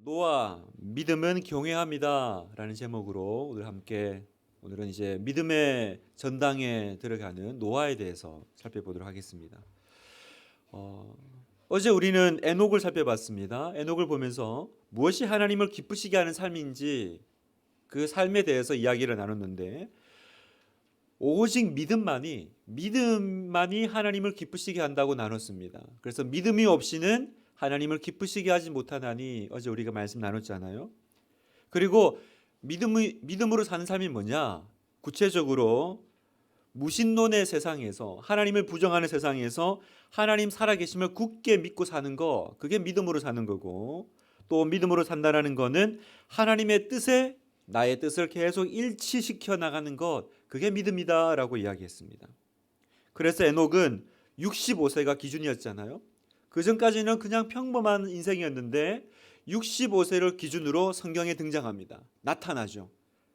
노아 믿음은 경외합니다 라는 제목으로 오늘은 이제 믿음의 전당에 들어가는 노아에 대해서 살펴보도록 하겠습니다. 어제 우리는 에녹을 살펴봤습니다. 에녹을 보면서 무엇이 하나님을 기쁘시게 하는 삶인지 그 삶에 대해서 이야기를 나눴는데, 오직 믿음만이 하나님을 기쁘시게 한다고 나눴습니다. 그래서 믿음이 없이는 하나님을 기쁘시게 하지 못하나니 어제 우리가 말씀 나눴잖아요. 그리고 믿음으로 사는 삶이 뭐냐? 구체적으로 무신론의 세상에서, 하나님을 부정하는 세상에서 하나님 살아계심을 굳게 믿고 사는 거, 그게 믿음으로 사는 거고, 또 믿음으로 산다는 거는 하나님의 뜻에 나의 뜻을 계속 일치시켜 나가는 것, 그게 믿음이다라고 이야기했습니다. 그래서 에녹은 65세가 기준이었잖아요. 그 전까지는 그냥 평범한 인생이었는데 65세를 기준으로 성경에 등장합니다.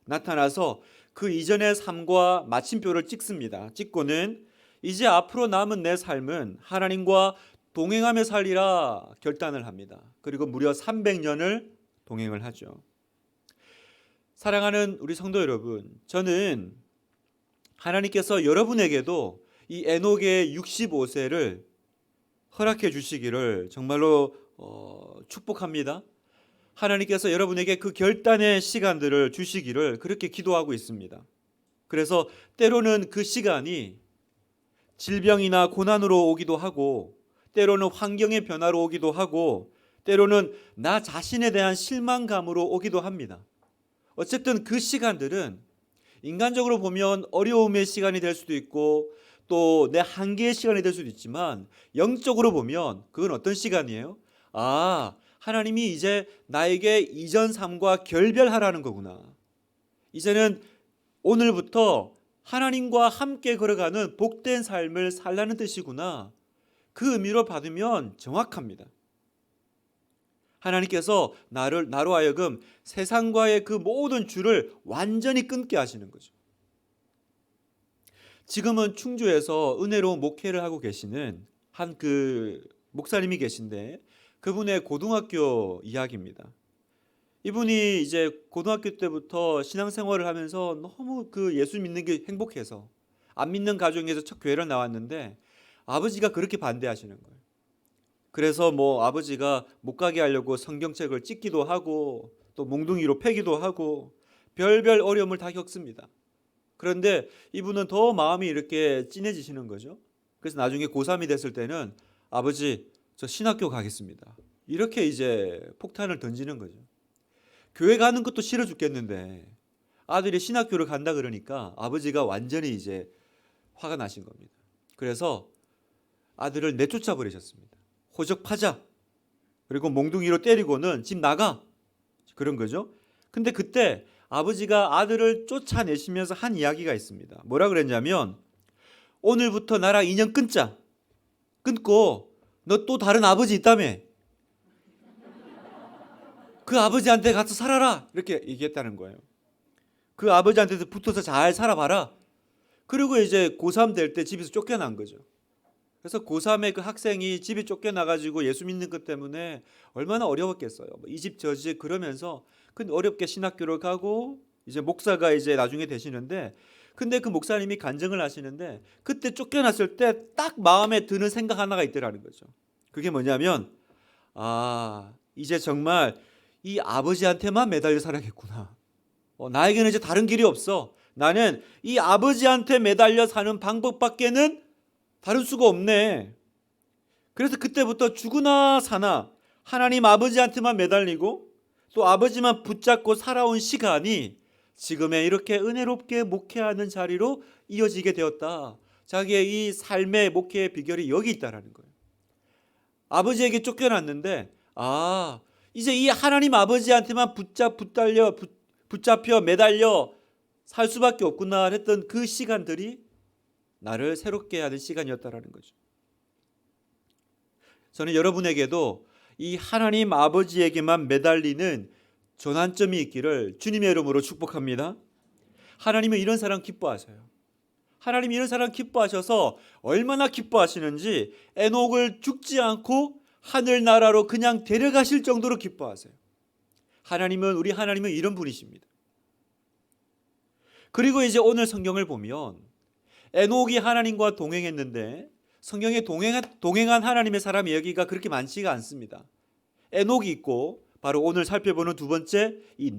나타나서 그 이전의 삶과 마침표를 찍습니다. 찍고는 이제 앞으로 남은 내 삶은 하나님과 동행하며 살리라 결단을 합니다. 그리고 무려 300년을 동행을 하죠. 사랑하는 우리 성도 여러분, 저는 하나님께서 여러분에게도 이 에녹의 65세를 허락해 주시기를 정말로 축복합니다. 하나님께서 여러분에게 그 결단의 시간들을 주시기를 그렇게 기도하고 있습니다. 그래서 때로는 그 시간이 질병이나 고난으로 오기도 하고, 때로는 환경의 변화로 오기도 하고, 때로는 나 자신에 대한 실망감으로 오기도 합니다. 어쨌든 그 시간들은 인간적으로 보면 어려움의 시간이 될 수도 있고, 또 내 한계의 시간이 될 수도 있지만, 영적으로 보면 그건 어떤 시간이에요? 하나님이 이제 나에게 이전 삶과 결별하라는 거구나. 이제는 오늘부터 하나님과 함께 걸어가는 복된 삶을 살라는 뜻이구나. 그 의미로 받으면 정확합니다. 하나님께서 나로 하여금 세상과의 그 모든 줄을 완전히 끊게 하시는 거죠. 지금은 충주에서 은혜로운 목회를 하고 계시는 한 그 목사님이 계신데, 그분의 고등학교 이야기입니다. 이분이 이제 고등학교 때부터 신앙생활을 하면서 너무 그 예수 믿는 게 행복해서 안 믿는 가정에서 첫 교회를 나왔는데 아버지가 그렇게 반대하시는 거예요. 그래서 아버지가 못 가게 하려고 성경책을 찢기도 하고, 또 몽둥이로 패기도 하고, 별별 어려움을 다 겪습니다. 그런데 이분은 더 마음이 이렇게 찐해지시는 거죠. 그래서 나중에 고3이 됐을 때는 아버지, 저 신학교 가겠습니다, 이렇게 이제 폭탄을 던지는 거죠. 교회 가는 것도 싫어 죽겠는데 아들이 신학교를 간다 그러니까 아버지가 완전히 이제 화가 나신 겁니다. 그래서 아들을 내쫓아 버리셨습니다. 호적파자, 그리고 몽둥이로 때리고는 집 나가, 그런 거죠. 근데 그때 아버지가 아들을 쫓아내시면서 한 이야기가 있습니다. 뭐라 그랬냐면, 오늘부터 나랑 인연 끊자. 끊고 너 또 다른 아버지 있다며, 그 아버지한테 가서 살아라, 이렇게 얘기했다는 거예요. 그 아버지한테 붙어서 잘 살아봐라. 그리고 이제 고3 될 때 집에서 쫓겨난 거죠. 그래서 고3의 그 학생이 집에 쫓겨나가지고 예수 믿는 것 때문에 얼마나 어려웠겠어요. 이 집 저 집 그러면서 근데 어렵게 신학교를 가고, 이제 목사가 이제 나중에 되시는데, 근데 그 목사님이 간증을 하시는데, 그때 쫓겨났을 때 딱 마음에 드는 생각 하나가 있더라는 거죠. 그게 뭐냐면, 이제 정말 이 아버지한테만 매달려 살아야겠구나. 나에게는 이제 다른 길이 없어. 나는 이 아버지한테 매달려 사는 방법밖에는 다른 수가 없네. 그래서 그때부터 죽으나 사나 하나님 아버지한테만 매달리고, 또 아버지만 붙잡고 살아온 시간이 지금의 이렇게 은혜롭게 목회하는 자리로 이어지게 되었다. 자기의 이 삶의 목회의 비결이 여기 있다라는 거예요. 아버지에게 쫓겨났는데, 이제 이 하나님 아버지한테만 붙잡혀 매달려 살 수밖에 없구나 했던 그 시간들이 나를 새롭게 하는 시간이었다라는 거죠. 저는 여러분에게도 이 하나님 아버지에게만 매달리는 전환점이 있기를 주님의 이름으로 축복합니다. 하나님은 이런 사람 기뻐하세요. 하나님이 이런 사람 기뻐하셔서 얼마나 기뻐하시는지 에녹을 죽지 않고 하늘나라로 그냥 데려가실 정도로 기뻐하세요. 우리 하나님은 이런 분이십니다. 그리고 이제 오늘 성경을 보면 에녹이 하나님과 동행했는데 성경에 동행한 하나님의 사람 이야기가 그렇게 많지가 않습니다. 에녹이 있고 바로 오늘 살펴보는 두 번째 이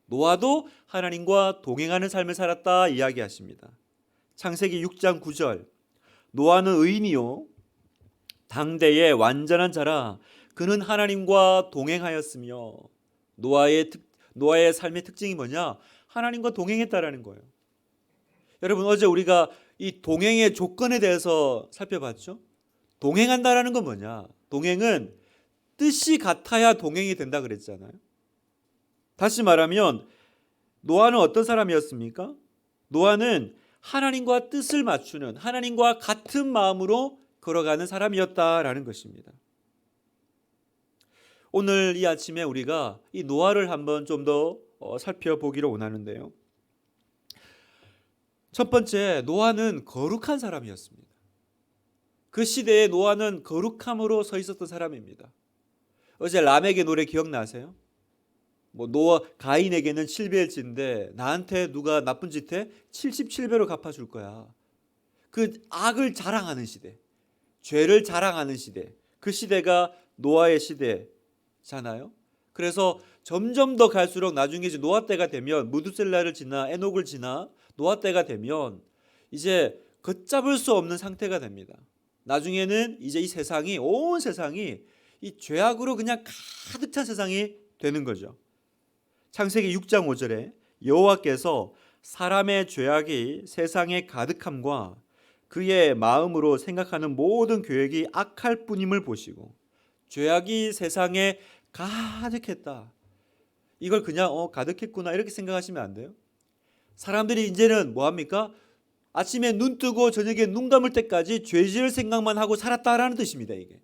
노아도 하나님과 동행하는 삶을 살았다 이야기하십니다. 창세기 6장 9절 노아는 의인이요 당대의 완전한 자라 그는 하나님과 동행하였으며 노아의 삶의 특징이 뭐냐? 하나님과 동행했다라는 거예요. 여러분 어제 우리가 이 동행의 조건에 대해서 살펴봤죠? 동행한다라는 건 뭐냐? 동행은 뜻이 같아야 동행이 된다 그랬잖아요. 다시 말하면 노아는 어떤 사람이었습니까? 노아는 하나님과 뜻을 맞추는 하나님과 같은 마음으로 걸어가는 사람이었다라는 것입니다. 오늘 이 아침에 우리가 이 노아를 한번 좀 더 살펴보기를 원하는데요. 첫 번째, 노아는 거룩한 사람이었습니다. 그 시대에 노아는 거룩함으로 서 있었던 사람입니다. 어제 라멕의 노래 기억나세요? 노아 가인에게는 7배를 짓는데 나한테 누가 나쁜 짓 해? 77배로 갚아줄 거야. 그 악을 자랑하는 시대, 죄를 자랑하는 시대, 그 시대가 노아의 시대잖아요. 그래서 점점 더 갈수록 나중에 이제 노아 때가 되면 무두셀라를 지나 에녹을 지나 노아 때가 되면 이제 걷잡을 수 없는 상태가 됩니다. 나중에는 이제 온 세상이 이 죄악으로 그냥 가득 찬 세상이 되는 거죠. 창세기 6장 5절에 여호와께서 사람의 죄악이 세상에 가득함과 그의 마음으로 생각하는 모든 계획이 악할 뿐임을 보시고 죄악이 세상에 가득했다. 이걸 그냥 가득했구나 이렇게 생각하시면 안 돼요. 사람들이 이제는 뭐합니까? 아침에 눈 뜨고 저녁에 눈 감을 때까지 죄 지을 생각만 하고 살았다라는 뜻입니다. 이게.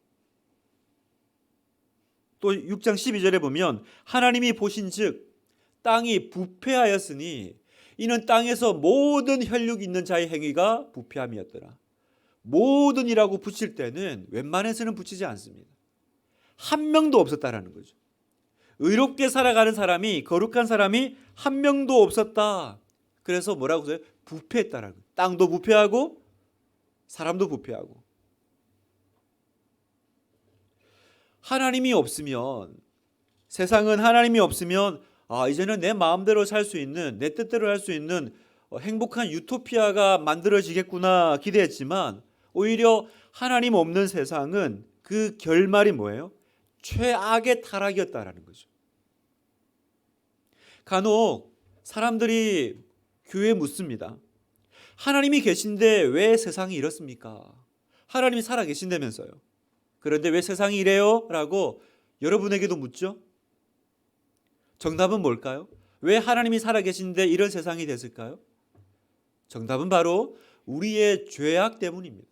또 6장 12절에 보면 하나님이 보신즉 땅이 부패하였으니 이는 땅에서 모든 혈육 있는 자의 행위가 부패함이었더라. 모든이라고 붙일 때는 웬만해서는 붙이지 않습니다. 한 명도 없었다라는 거죠. 의롭게 살아가는 사람이 거룩한 사람이 한 명도 없었다. 그래서 뭐라고 해요? 부패했다라는 거예요. 땅도 부패하고 사람도 부패하고. 하나님이 없으면 세상은 하나님이 없으면 이제는 내 마음대로 살 수 있는 내 뜻대로 할 수 있는 행복한 유토피아가 만들어지겠구나 기대했지만 오히려 하나님 없는 세상은 그 결말이 뭐예요? 최악의 타락이었다라는 거죠. 간혹 사람들이 교회에 묻습니다. 하나님이 계신데 왜 세상이 이렇습니까? 하나님이 살아 계신다면서요. 그런데 왜 세상이 이래요? 라고 여러분에게도 묻죠. 정답은 뭘까요? 왜 하나님이 살아 계신데 이런 세상이 됐을까요? 정답은 바로 우리의 죄악 때문입니다.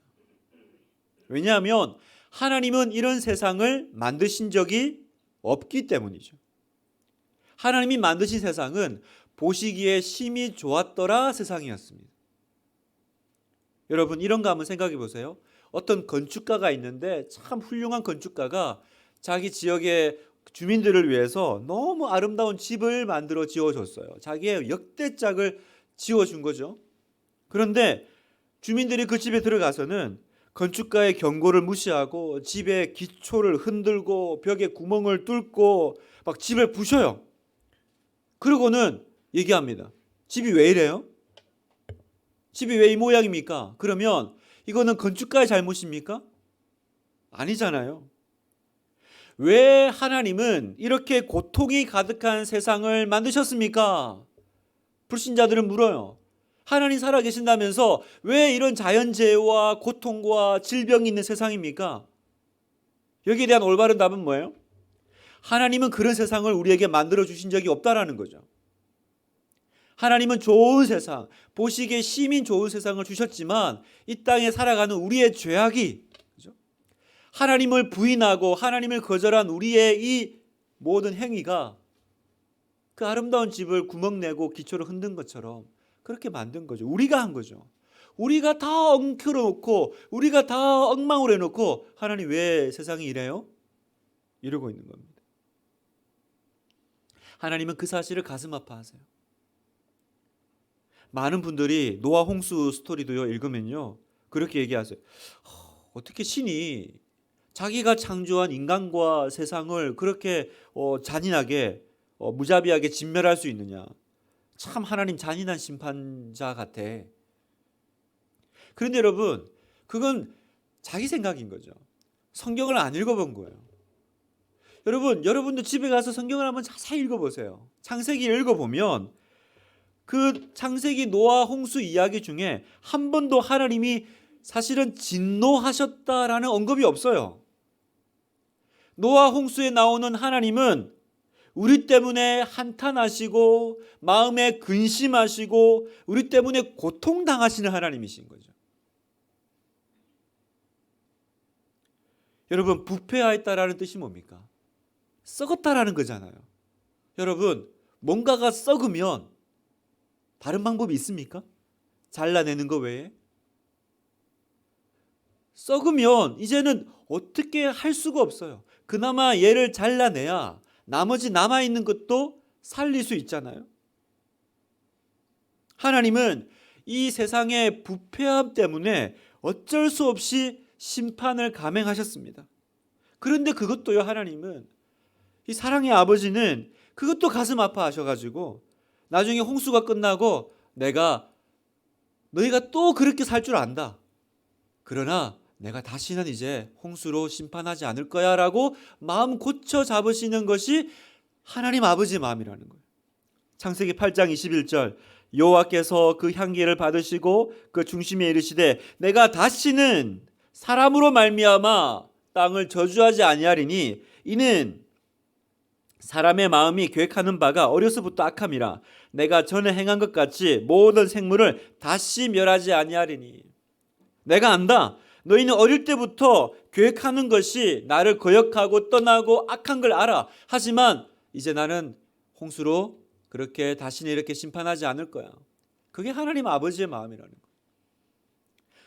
왜냐하면 하나님은 이런 세상을 만드신 적이 없기 때문이죠. 하나님이 만드신 세상은 보시기에 심히 좋았더라 세상이었습니다. 여러분 이런 거 한번 생각해 보세요. 어떤 건축가가 있는데 참 훌륭한 건축가가 자기 지역의 주민들을 위해서 너무 아름다운 집을 만들어 지어줬어요. 자기의 역대작을 지어준 거죠. 그런데 주민들이 그 집에 들어가서는 건축가의 경고를 무시하고 집의 기초를 흔들고 벽에 구멍을 뚫고 막 집을 부셔요. 그러고는 얘기합니다. 집이 왜 이래요? 집이 왜 이 모양입니까? 그러면 이거는 건축가의 잘못입니까? 아니잖아요. 왜 하나님은 이렇게 고통이 가득한 세상을 만드셨습니까? 불신자들은 물어요. 하나님 살아계신다면서 왜 이런 자연재해와 고통과 질병이 있는 세상입니까? 여기에 대한 올바른 답은 뭐예요? 하나님은 그런 세상을 우리에게 만들어 주신 적이 없다라는 거죠. 하나님은 좋은 세상, 보시기에 심히 좋은 세상을 주셨지만 이 땅에 살아가는 우리의 죄악이 하나님을 부인하고 하나님을 거절한 우리의 이 모든 행위가 그 아름다운 집을 구멍내고 기초를 흔든 것처럼 그렇게 만든 거죠. 우리가 한 거죠. 우리가 다 엉켜려 놓고 우리가 다 엉망으로 해놓고 하나님 왜 세상이 이래요? 이러고 있는 겁니다. 하나님은 그 사실을 가슴 아파하세요. 많은 분들이 노아 홍수 스토리도요 읽으면요 그렇게 얘기하세요. 어떻게 신이 자기가 창조한 인간과 세상을 그렇게 잔인하게 무자비하게 진멸할 수 있느냐. 참 하나님 잔인한 심판자 같아. 그런데 여러분 그건 자기 생각인 거죠. 성경을 안 읽어본 거예요. 여러분도 집에 가서 성경을 한번 자세히 읽어보세요. 창세기 읽어보면 그 창세기 노아 홍수 이야기 중에 한 번도 하나님이 사실은 진노하셨다라는 언급이 없어요. 노아 홍수에 나오는 하나님은 우리 때문에 한탄하시고 마음에 근심하시고 우리 때문에 고통당하시는 하나님이신 거죠. 여러분 부패하였다라는 뜻이 뭡니까? 썩었다라는 거잖아요. 여러분 뭔가가 썩으면 다른 방법이 있습니까? 잘라내는 거 외에? 썩으면 이제는 어떻게 할 수가 없어요. 그나마 얘를 잘라내야 나머지 남아있는 것도 살릴 수 있잖아요. 하나님은 이 세상의 부패함 때문에 어쩔 수 없이 심판을 감행하셨습니다. 그런데 그것도요 하나님은 이 사랑의 아버지는 그것도 가슴 아파하셔가지고 나중에 홍수가 끝나고 너희가 또 그렇게 살 줄 안다. 그러나 내가 다시는 이제 홍수로 심판하지 않을 거야 라고 마음 고쳐 잡으시는 것이 하나님 아버지의 마음이라는 거예요. 창세기 8장 21절 여호와께서 그 향기를 받으시고 그 중심에 이르시되 내가 다시는 사람으로 말미암아 땅을 저주하지 아니하리니 이는 사람의 마음이 계획하는 바가 어려서부터 악함이라 내가 전에 행한 것 같이 모든 생물을 다시 멸하지 아니하리니 내가 안다. 너희는 어릴 때부터 계획하는 것이 나를 거역하고 떠나고 악한 걸 알아. 하지만 이제 나는 홍수로 그렇게 다시는 이렇게 심판하지 않을 거야. 그게 하나님 아버지의 마음이라는 거예요.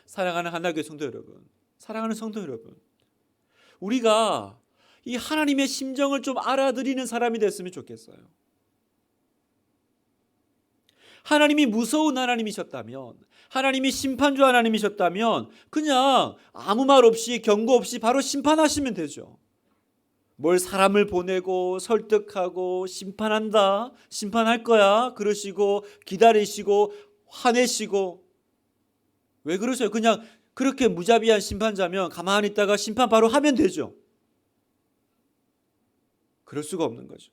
사랑하는 하나교회 성도 여러분, 사랑하는 성도 여러분, 우리가 이 하나님의 심정을 좀 알아들이는 사람이 됐으면 좋겠어요. 하나님이 무서운 하나님이셨다면, 하나님이 심판주 하나님이셨다면 그냥 아무 말 없이 경고 없이 바로 심판하시면 되죠. 뭘 사람을 보내고 설득하고 심판한다, 심판할 거야 그러시고 기다리시고 화내시고 왜 그러세요? 그냥 그렇게 무자비한 심판자면 가만히 있다가 심판 바로 하면 되죠. 그럴 수가 없는 거죠.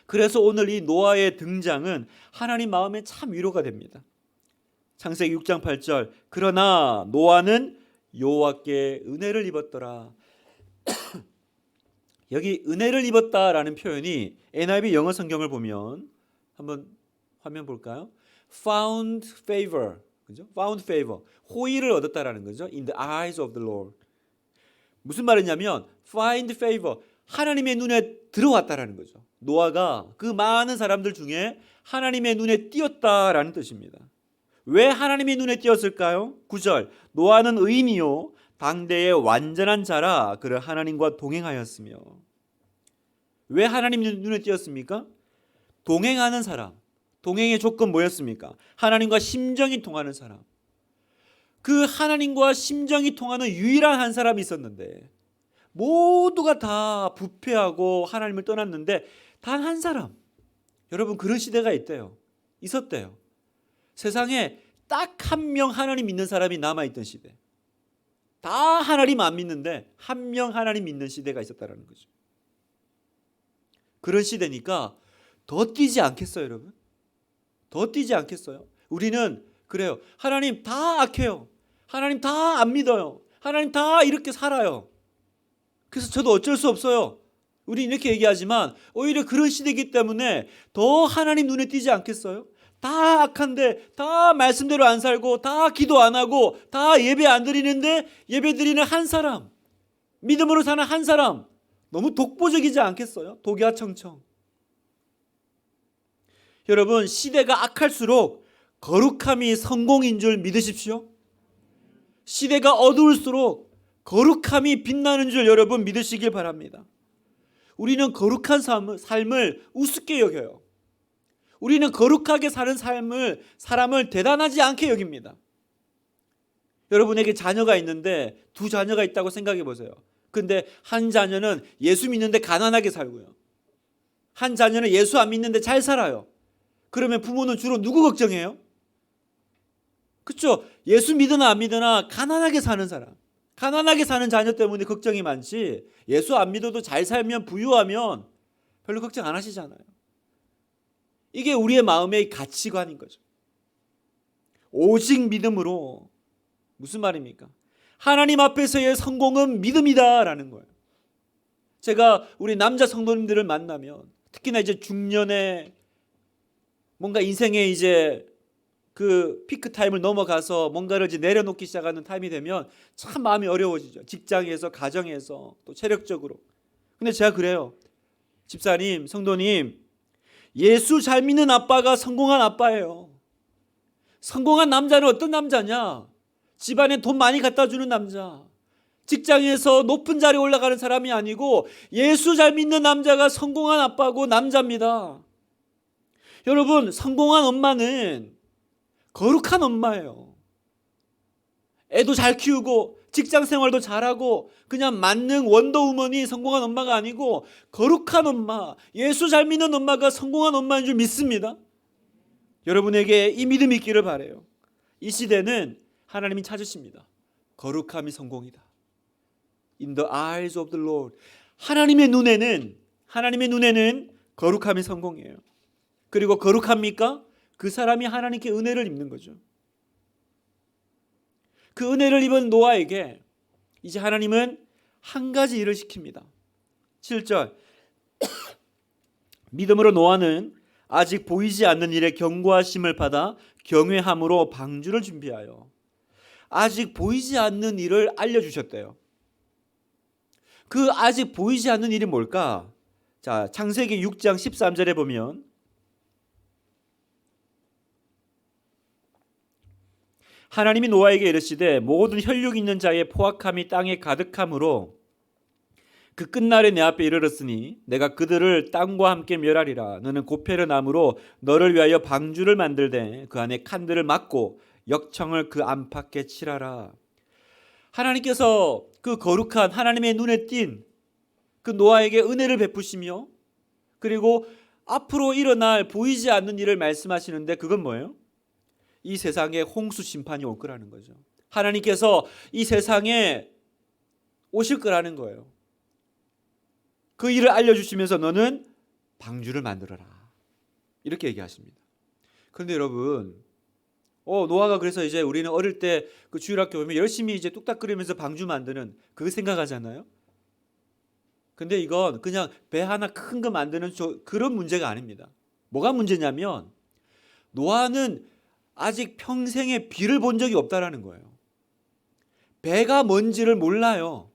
그래서 오늘 이 노아의 등장은 하나님 마음에 참 위로가 됩니다. 창세기 6장 8절 그러나 노아는 여호와께 은혜를 입었더라. 여기 은혜를 입었다라는 표현이 NIV 영어 성경을 보면 한번 화면 볼까요? Found favor, 그죠? Found favor, 호의를 얻었다라는 거죠. In the eyes of the Lord. 무슨 말이냐면 find favor, 하나님의 눈에 들어왔다라는 거죠. 노아가 그 많은 사람들 중에 하나님의 눈에 띄었다라는 뜻입니다. 왜 하나님의 눈에 띄었을까요? 9절 노아는 의인이요 당대의 완전한 자라 그를 하나님과 동행하였으며. 왜 하나님 눈에 띄었습니까? 동행하는 사람. 동행의 조건 뭐였습니까? 하나님과 심정이 통하는 사람. 그 하나님과 심정이 통하는 유일한 한 사람이 있었는데 모두가 다 부패하고 하나님을 떠났는데 단 한 사람, 여러분 그런 시대가 있었대요. 세상에 딱 한 명 하나님 믿는 사람이 남아있던 시대. 다 하나님 안 믿는데 한 명 하나님 믿는 시대가 있었다는 거죠. 그런 시대니까 더 뛰지 않겠어요, 여러분? 더 뛰지 않겠어요? 우리는 그래요. 하나님 다 악해요. 하나님 다 안 믿어요. 하나님 다 이렇게 살아요. 그래서 저도 어쩔 수 없어요. 우리 이렇게 얘기하지만 오히려 그런 시대이기 때문에 더 하나님 눈에 띄지 않겠어요? 다 악한데 다 말씀대로 안 살고 다 기도 안 하고 다 예배 안 드리는데 예배 드리는 한 사람, 믿음으로 사는 한 사람, 너무 독보적이지 않겠어요? 독야청청. 여러분 시대가 악할수록 거룩함이 성공인 줄 믿으십시오. 시대가 어두울수록 거룩함이 빛나는 줄 여러분 믿으시길 바랍니다. 우리는 거룩한 삶을 우습게 여겨요. 우리는 거룩하게 사는 사람을 대단하지 않게 여깁니다. 여러분에게 자녀가 있는데 두 자녀가 있다고 생각해 보세요. 근데 한 자녀는 예수 믿는데 가난하게 살고요. 한 자녀는 예수 안 믿는데 잘 살아요. 그러면 부모는 주로 누구 걱정해요? 그렇죠? 예수 믿으나 안 믿으나 가난하게 사는 사람, 가난하게 사는 자녀 때문에 걱정이 많지, 예수 안 믿어도 잘 살면 부유하면 별로 걱정 안 하시잖아요. 이게 우리의 마음의 가치관인 거죠. 오직 믿음으로, 무슨 말입니까? 하나님 앞에서의 성공은 믿음이다라는 거예요. 제가 우리 남자 성도님들을 만나면, 특히나 이제 중년에 뭔가 인생의 이제 그 피크 타임을 넘어가서 뭔가를 이제 내려놓기 시작하는 타임이 되면 참 마음이 어려워지죠. 직장에서, 가정에서, 또 체력적으로. 근데 제가 그래요. 집사님, 성도님, 예수 잘 믿는 아빠가 성공한 아빠예요. 성공한 남자는 어떤 남자냐? 집안에 돈 많이 갖다 주는 남자, 직장에서 높은 자리에 올라가는 사람이 아니고 예수 잘 믿는 남자가 성공한 아빠고 남자입니다. 여러분, 성공한 엄마는 거룩한 엄마예요. 애도 잘 키우고 직장 생활도 잘하고 그냥 만능 원더우먼이 성공한 엄마가 아니고 거룩한 엄마, 예수 잘 믿는 엄마가 성공한 엄마인 줄 믿습니다. 여러분에게 이 믿음이 있기를 바라요. 이 시대는 하나님이 찾으십니다. 거룩함이 성공이다. In the eyes of the Lord. 하나님의 눈에는 거룩함이 성공이에요. 그리고 거룩합니까? 그 사람이 하나님께 은혜를 입는 거죠. 그 은혜를 입은 노아에게 이제 하나님은 한 가지 일을 시킵니다. 7절. 믿음으로 노아는 아직 보이지 않는 일에 경고하심을 받아 경외함으로 방주를 준비하여, 아직 보이지 않는 일을 알려주셨대요. 그 아직 보이지 않는 일이 뭘까? 자, 창세기 6장 13절에 보면 하나님이 노아에게 이르시되 모든 혈육 있는 자의 포악함이 땅에 가득함으로 그 끝날에 내 앞에 이르렀으니 내가 그들을 땅과 함께 멸하리라. 너는 고페르 나무로 너를 위하여 방주를 만들되 그 안에 칸들을 막고 역청을 그 안팎에 칠하라. 하나님께서 그 거룩한 하나님의 눈에 띈 그 노아에게 은혜를 베푸시며, 그리고 앞으로 일어날 보이지 않는 일을 말씀하시는데 그건 뭐예요? 이 세상에 홍수 심판이 올 거라는 거죠. 하나님께서 이 세상에 오실 거라는 거예요. 그 일을 알려주시면서 너는 방주를 만들어라, 이렇게 얘기하십니다. 그런데 여러분, 노아가 그래서 이제 우리는 어릴 때 그 주일학교 보면 열심히 이제 뚝딱거리면서 방주 만드는 그거 생각하잖아요. 근데 이건 그냥 배 하나 큰 거 만드는 그런 문제가 아닙니다. 뭐가 문제냐면 노아는 아직 평생에 비를 본 적이 없다라는 거예요. 배가 뭔지를 몰라요.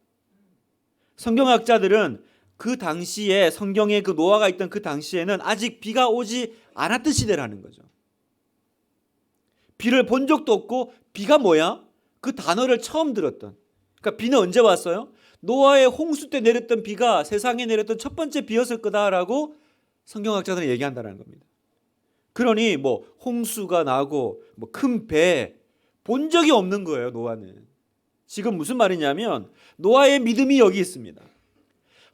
성경학자들은 그 당시에, 성경에 그 노아가 있던 그 당시에는 아직 비가 오지 않았던 시대라는 거죠. 비를 본 적도 없고 비가 뭐야? 그 단어를 처음 들었던. 그러니까 비는 언제 왔어요? 노아의 홍수 때 내렸던 비가 세상에 내렸던 첫 번째 비였을 거다라고 성경학자들은 얘기한다는 겁니다. 그러니 뭐 홍수가 나고 뭐 큰 배 본 적이 없는 거예요, 노아는. 지금 무슨 말이냐면 노아의 믿음이 여기 있습니다.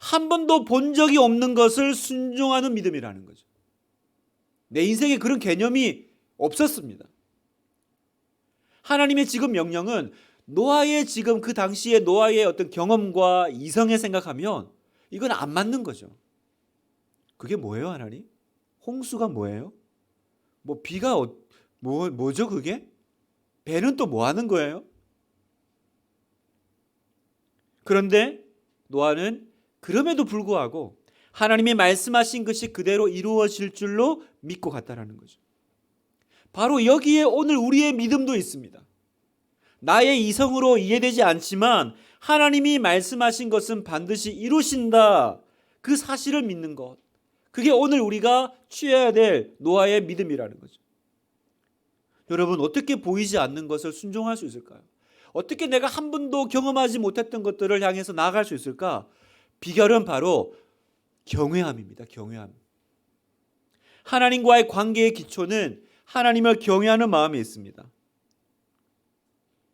한 번도 본 적이 없는 것을 순종하는 믿음이라는 거죠. 내 인생에 그런 개념이 없었습니다. 하나님의 지금 명령은 노아의 지금 그 당시에 노아의 어떤 경험과 이성에 생각하면 이건 안 맞는 거죠. 그게 뭐예요, 하나님? 홍수가 뭐예요? 뭐 비가 뭐죠 그게? 배는 또 뭐 하는 거예요? 그런데 노아는 그럼에도 불구하고 하나님이 말씀하신 것이 그대로 이루어질 줄로 믿고 갔다라는 거죠. 바로 여기에 오늘 우리의 믿음도 있습니다. 나의 이성으로 이해되지 않지만 하나님이 말씀하신 것은 반드시 이루신다, 그 사실을 믿는 것, 그게 오늘 우리가 취해야 될 노아의 믿음이라는 거죠. 여러분, 어떻게 보이지 않는 것을 순종할 수 있을까요? 어떻게 내가 한 번도 경험하지 못했던 것들을 향해서 나아갈 수 있을까? 비결은 바로 경외함입니다. 경외함. 하나님과의 관계의 기초는 하나님을 경외하는 마음이 있습니다.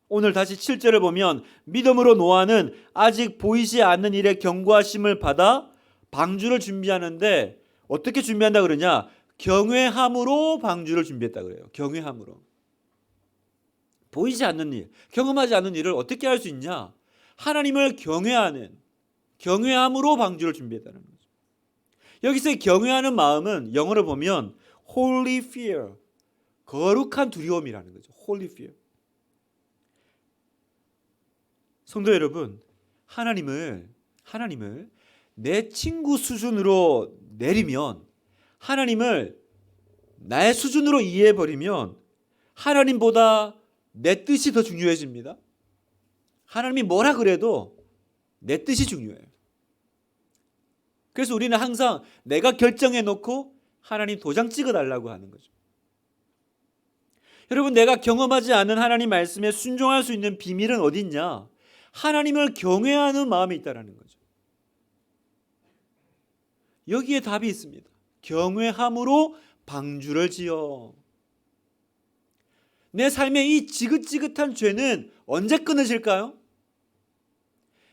오늘 다시 7절을 보면 믿음으로 노아는 아직 보이지 않는 일에 경고하심을 받아 방주를 준비하는데 어떻게 준비한다 그러냐? 경외함으로 방주를 준비했다 그래요. 경외함으로. 보이지 않는 일, 경험하지 않는 일을 어떻게 할 수 있냐? 하나님을 경외함으로 방주를 준비했다는 거죠. 여기서의 경외하는 마음은 영어로 보면 holy fear, 거룩한 두려움이라는 거죠. holy fear. 성도 여러분, 하나님을 내 친구 수준으로 내리면, 하나님을 나의 수준으로 이해해버리면 하나님보다 내 뜻이 더 중요해집니다. 하나님이 뭐라 그래도 내 뜻이 중요해요. 그래서 우리는 항상 내가 결정해놓고 하나님 도장 찍어달라고 하는 거죠. 여러분, 내가 경험하지 않은 하나님 말씀에 순종할 수 있는 비밀은 어디 있냐? 하나님을 경외하는 마음이 있다는 거죠. 여기에 답이 있습니다. 경외함으로 방주를 지어. 내 삶의 이 지긋지긋한 죄는 언제 끊어질까요?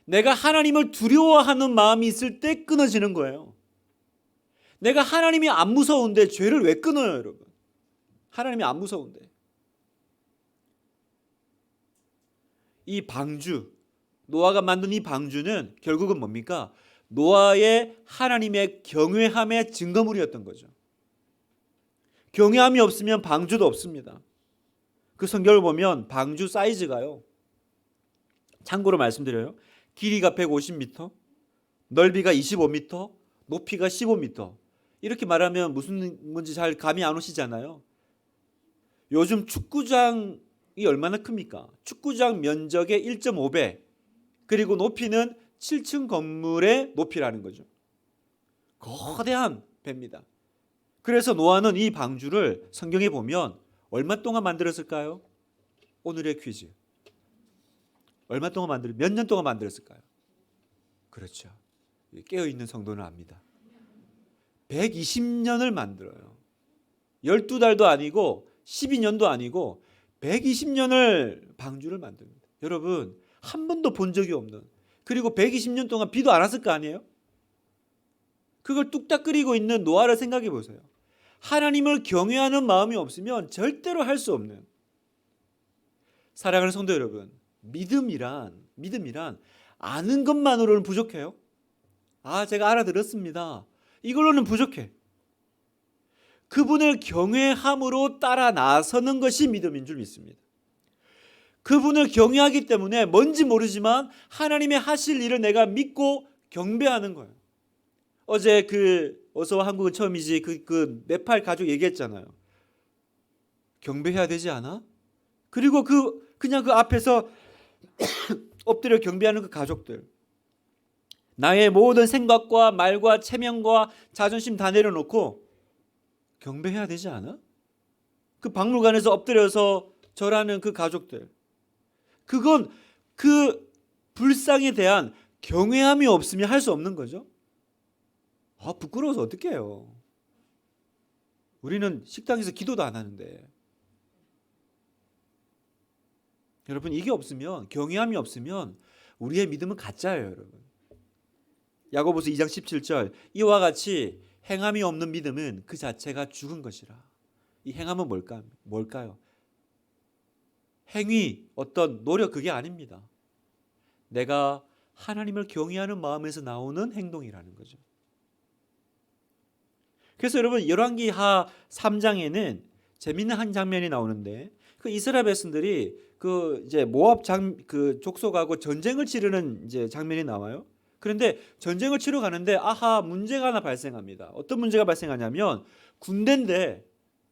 내가 하나님을 두려워하는 마음이 있을 때 끊어지는 거예요. 내가 하나님이 안 무서운데 죄를 왜 끊어요, 여러분? 하나님이 안 무서운데. 이 방주, 노아가 만든 이 방주는 결국은 뭡니까? 노아의 하나님의 경외함의 증거물이었던 거죠. 경외함이 없으면 방주도 없습니다. 그 성경을 보면 방주 사이즈가요, 참고로 말씀드려요, 길이가 150m, 넓이가 25m, 높이가 15m. 이렇게 말하면 무슨 뭔지 잘 감이 안 오시잖아요. 요즘 축구장이 얼마나 큽니까? 축구장 면적의 1.5배, 그리고 높이는 7층 건물의 높이라는 거죠. 거대한 배입니다. 그래서 노아는 이 방주를 성경에 보면 얼마 동안 만들었을까요? 오늘의 퀴즈. 몇 년 동안 만들었을까요? 그렇죠. 깨어있는 성도는 압니다. 120년을 만들어요. 12달도 아니고 12년도 아니고 120년을 방주를 만듭니다. 여러분, 한 번도 본 적이 없는, 그리고 120년 동안 비도 안 왔을 거 아니에요? 그걸 뚝딱 끓이고 있는 노아를 생각해 보세요. 하나님을 경외하는 마음이 없으면 절대로 할 수 없는. 사랑하는 성도 여러분, 믿음이란 아는 것만으로는 부족해요. 제가 알아들었습니다. 이걸로는 부족해. 그분을 경외함으로 따라 나서는 것이 믿음인 줄 믿습니다. 그분을 경외하기 때문에 뭔지 모르지만 하나님의 하실 일을 내가 믿고 경배하는 거예요. 어제 어서와 한국은 처음이지 그 네팔 가족 얘기했잖아요. 경배해야 되지 않아? 그리고 그냥 그 앞에서 엎드려 경배하는 그 가족들. 나의 모든 생각과 말과 체면과 자존심 다 내려놓고 경배해야 되지 않아? 그 박물관에서 엎드려서 절하는 그 가족들. 그건 그 불상에 대한 경외함이 없으면 할 수 없는 거죠. 부끄러워서 어떻게 해요? 우리는 식당에서 기도도 안 하는데. 여러분, 이게 없으면, 경외함이 없으면 우리의 믿음은 가짜예요, 여러분. 야고보서 2장 17절, 이와 같이 행함이 없는 믿음은 그 자체가 죽은 것이라. 이 행함은 뭘까요? 행위, 어떤 노력, 그게 아닙니다. 내가 하나님을 경외하는 마음에서 나오는 행동이라는 거죠. 그래서 여러분, 열왕기하 3장에는 재밌는 한 장면이 나오는데, 그 이스라엘 백성들이 이제 모압 족속하고 전쟁을 치르는 이제 장면이 나와요. 그런데 전쟁을 치러 가는데 문제가 하나 발생합니다. 어떤 문제가 발생하냐면 군대인데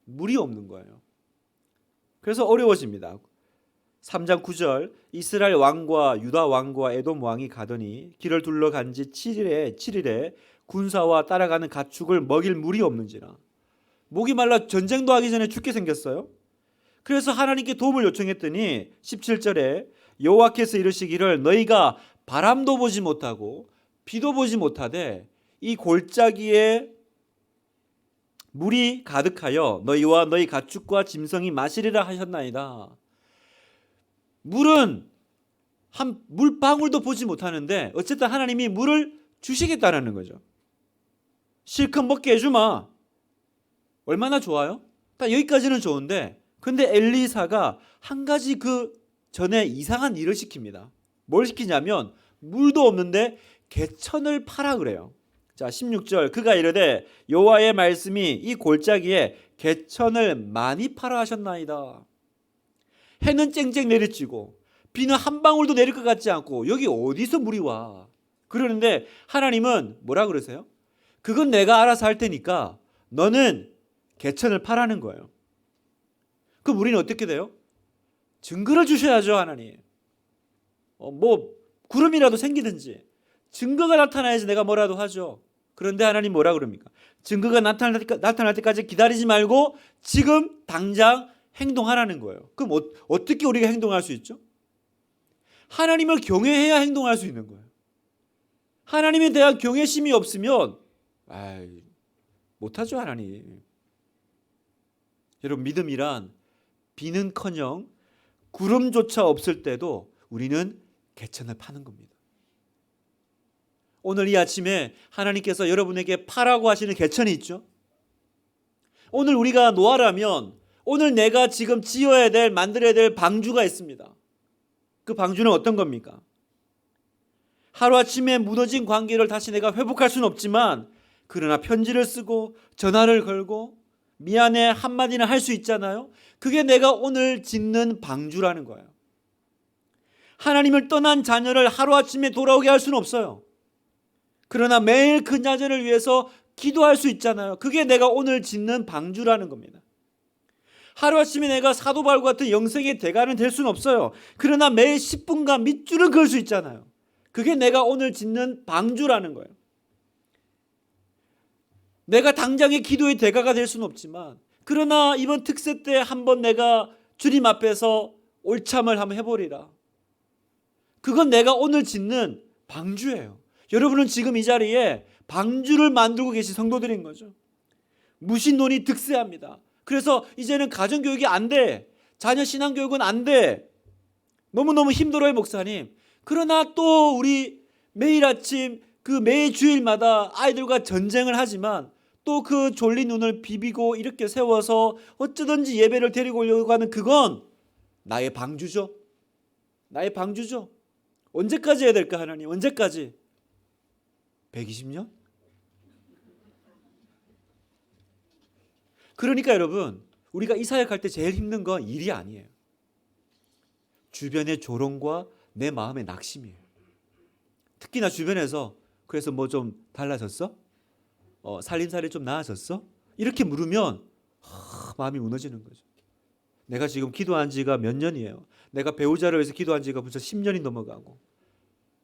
물이 없는 거예요. 그래서 어려워집니다. 3장 9절, 이스라엘 왕과 유다 왕과 에돔 왕이 가더니 길을 둘러간 지 7일에 군사와 따라가는 가축을 먹일 물이 없는지라. 목이 말라 전쟁도 하기 전에 죽게 생겼어요. 그래서 하나님께 도움을 요청했더니 17절에 여호와께서 이르시기를 너희가 바람도 보지 못하고 비도 보지 못하되 이 골짜기에 물이 가득하여 너희와 너희 가축과 짐승이 마시리라 하셨나이다. 물은 한 물방울도 보지 못하는데 어쨌든 하나님이 물을 주시겠다라는 거죠. 실컷 먹게 해주마. 얼마나 좋아요? 딱 여기까지는 좋은데, 근데 엘리사가 한 가지 그 전에 이상한 일을 시킵니다. 뭘 시키냐면 물도 없는데 개천을 파라 그래요. 자, 16절 그가 이르되 여호와의 말씀이 이 골짜기에 개천을 많이 파라 하셨나이다. 해는 쨍쨍 내리쬐고 비는 한 방울도 내릴 것 같지 않고 여기 어디서 물이 와? 그러는데 하나님은 뭐라 그러세요? 그건 내가 알아서 할 테니까 너는 개천을 파라는 거예요. 그럼 우리는 어떻게 돼요? 증거를 주셔야죠, 하나님. 뭐 구름이라도 생기든지 증거가 나타나야지 내가 뭐라도 하죠. 그런데 하나님 뭐라 그럽니까? 증거가 나타날 때까지 기다리지 말고 지금 당장 행동하라는 거예요. 그럼 어떻게 우리가 행동할 수 있죠? 하나님을 경외해야 행동할 수 있는 거예요. 하나님에 대한 경외심이 없으면 못하죠, 하나님. 여러분, 믿음이란 비는커녕 구름조차 없을 때도 우리는 개천을 파는 겁니다. 오늘 이 아침에 하나님께서 여러분에게 파라고 하시는 개천이 있죠. 오늘 우리가 노아라면 오늘 내가 지금 지어야 될, 만들어야 될 방주가 있습니다. 그 방주는 어떤 겁니까? 하루아침에 무너진 관계를 다시 내가 회복할 수는 없지만 그러나 편지를 쓰고 전화를 걸고 미안해 한마디는 할 수 있잖아요. 그게 내가 오늘 짓는 방주라는 거예요. 하나님을 떠난 자녀를 하루아침에 돌아오게 할 수는 없어요. 그러나 매일 그 자녀를 위해서 기도할 수 있잖아요. 그게 내가 오늘 짓는 방주라는 겁니다. 하루아침에 내가 사도 바울 같은 영성의 대가는 될 수는 없어요. 그러나 매일 10분간 밑줄을 그을 수 있잖아요. 그게 내가 오늘 짓는 방주라는 거예요. 내가 당장의 기도의 대가가 될 수는 없지만 그러나 이번 특세 때 한번 내가 주님 앞에서 올참을 한번 해보리라. 그건 내가 오늘 짓는 방주예요. 여러분은 지금 이 자리에 방주를 만들고 계신 성도들인 거죠. 무신론이 득세합니다. 그래서 이제는 가정교육이 안 돼. 자녀 신앙교육은 안 돼. 너무너무 힘들어요, 목사님. 그러나 또 우리 매일 아침 그 매 주일마다 아이들과 전쟁을 하지만 또 그 졸린 눈을 비비고 이렇게 세워서 어쩌든지 예배를 데리고 오려고 하는 그건 나의 방주죠. 나의 방주죠. 언제까지 해야 될까, 하나님? 언제까지? 120년? 그러니까 여러분, 우리가 이 사역할 때 제일 힘든 건 일이 아니에요. 주변의 조롱과 내 마음의 낙심이에요. 특히나 주변에서 그래서 뭐 좀 달라졌어? 살림살이 좀 나아졌어? 이렇게 물으면 마음이 무너지는 거죠. 내가 지금 기도한 지가 몇 년이에요. 내가 배우자를 위해서 기도한 지가 벌써 10년이 넘어가고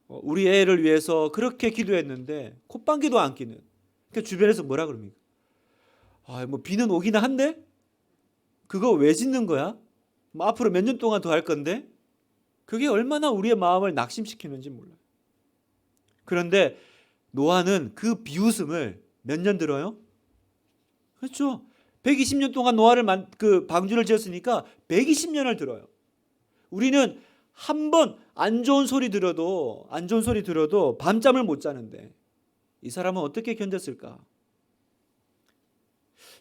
우리 애를 위해서 그렇게 기도했는데 콧방귀도 안 끼는. 그러니까 주변에서 뭐라 그럽니까? 뭐 비는 오기는 한데 그거 왜 짓는 거야? 뭐 앞으로 몇 년 동안 더 할 건데? 그게 얼마나 우리의 마음을 낙심시키는지 몰라요. 그런데 노아는 그 비웃음을 몇 년 들어요? 그렇죠. 120년 동안 노아를 그 방주를 지었으니까 120년을 들어요. 우리는 한 번 안 좋은 소리 들어도 밤잠을 못 자는데 이 사람은 어떻게 견뎠을까?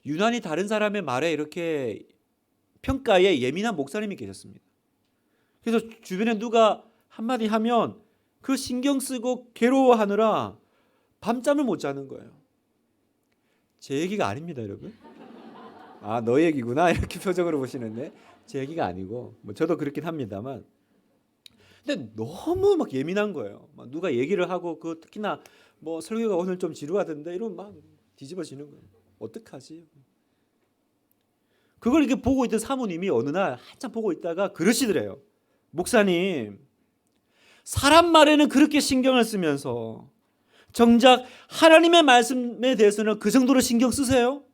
유난히 다른 사람의 말에 이렇게 평가에 예민한 목사님이 계셨습니다. 그래서 주변에 누가 한마디 하면 그 신경 쓰고 괴로워하느라 밤잠을 못 자는 거예요. 제 얘기가 아닙니다, 여러분. 너 얘기구나 이렇게 표정으로 보시는데 제 얘기가 아니고 뭐 저도 그렇긴 합니다만 근데 너무 막 예민한 거예요. 막 누가 얘기를 하고 그 특히나 뭐 설교가 오늘 좀 지루하던데 이러면 막 뒤집어지는 거예요. 어떡하지? 그걸 이렇게 보고 있던 사모님이 어느 날 한참 보고 있다가 그러시더래요. 목사님, 사람 말에는 그렇게 신경을 쓰면서 정작 하나님의 말씀에 대해서는 그 정도로 신경 쓰세요?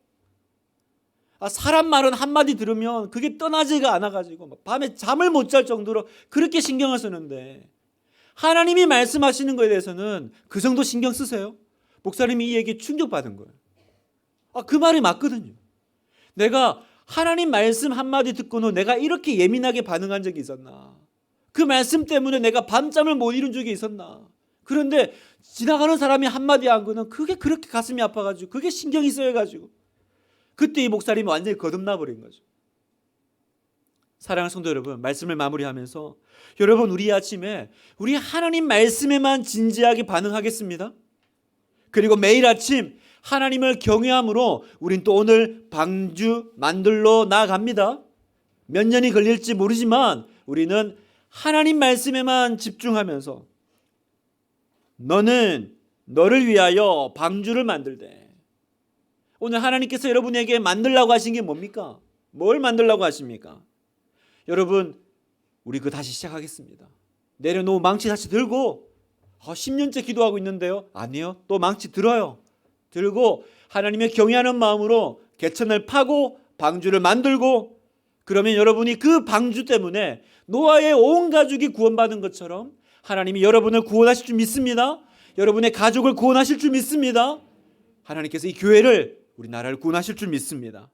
사람 말은 한마디 들으면 그게 떠나지가 않아가지고 밤에 잠을 못 잘 정도로 그렇게 신경을 쓰는데 하나님이 말씀하시는 거에 대해서는 그 정도 신경 쓰세요? 목사님이 이 얘기에 충격받은 거예요. 그 말이 맞거든요. 내가 하나님 말씀 한마디 듣고는 내가 이렇게 예민하게 반응한 적이 있었나? 그 말씀 때문에 내가 밤잠을 못 이룬 적이 있었나? 그런데 지나가는 사람이 한마디 한 거는 그게 그렇게 가슴이 아파가지고 그게 신경이 쓰여가지고 그때 이 목사님이 완전히 거듭나 버린 거죠. 사랑하는 성도 여러분, 말씀을 마무리하면서 여러분, 우리 아침에 우리 하나님 말씀에만 진지하게 반응하겠습니다. 그리고 매일 아침 하나님을 경외함으로 우린 또 오늘 방주 만들러 나아갑니다. 몇 년이 걸릴지 모르지만 우리는 하나님 말씀에만 집중하면서 너는 너를 위하여 방주를 만들되, 오늘 하나님께서 여러분에게 만들라고 하신 게 뭡니까? 뭘 만들라고 하십니까? 여러분, 우리 그거 다시 시작하겠습니다. 내려놓은 망치 다시 들고 10년째 기도하고 있는데요. 아니요. 또 망치 들어요. 들고 하나님의 경외하는 마음으로 개천을 파고 방주를 만들고, 그러면 여러분이 그 방주 때문에 노아의 온 가족이 구원받은 것처럼 하나님이 여러분을 구원하실 줄 믿습니다. 여러분의 가족을 구원하실 줄 믿습니다. 하나님께서 이 교회를, 우리나라를 구원하실 줄 믿습니다.